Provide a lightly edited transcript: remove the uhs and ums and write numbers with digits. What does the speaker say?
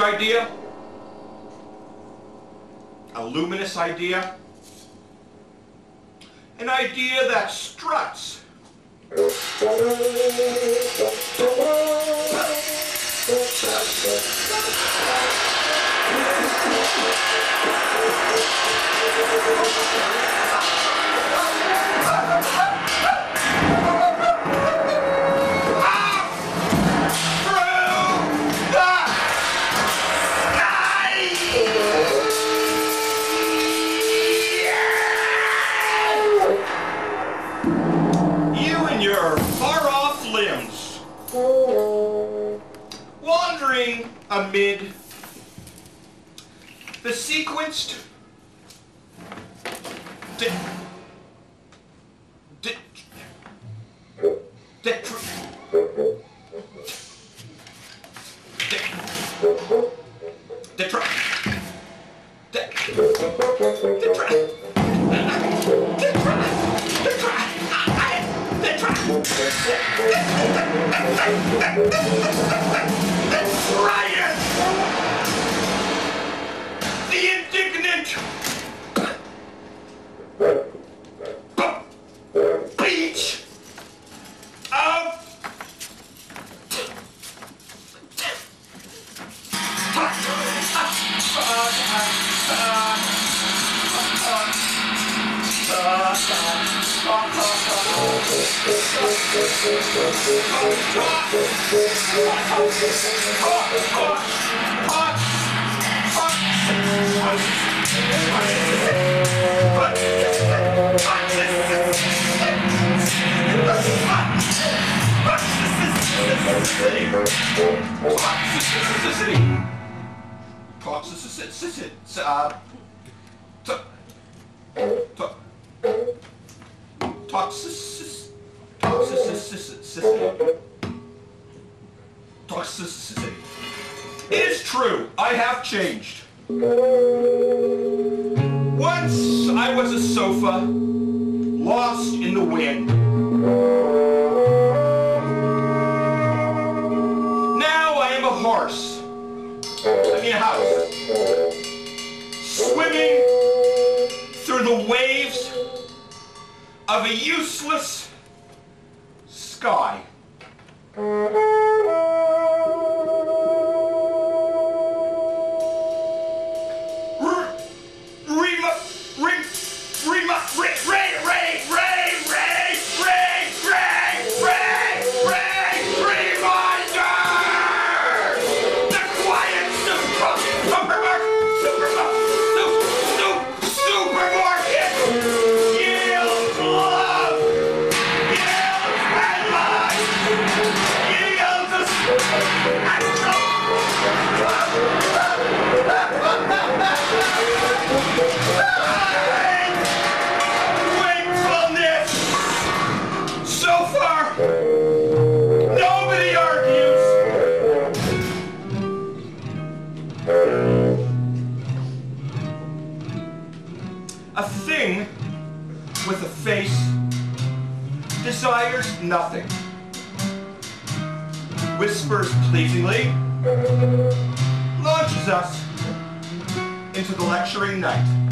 Idea, a luminous idea, an idea that struts. Wandering amid the sequenced the indignant beach of toxicity. It is true, I have changed. Once I was a sofa, lost in the wind. Now I am a horse, a house, swimming through the waves of a useless sky. With a face, desires nothing, whispers pleasingly, launches us into the lecturing night.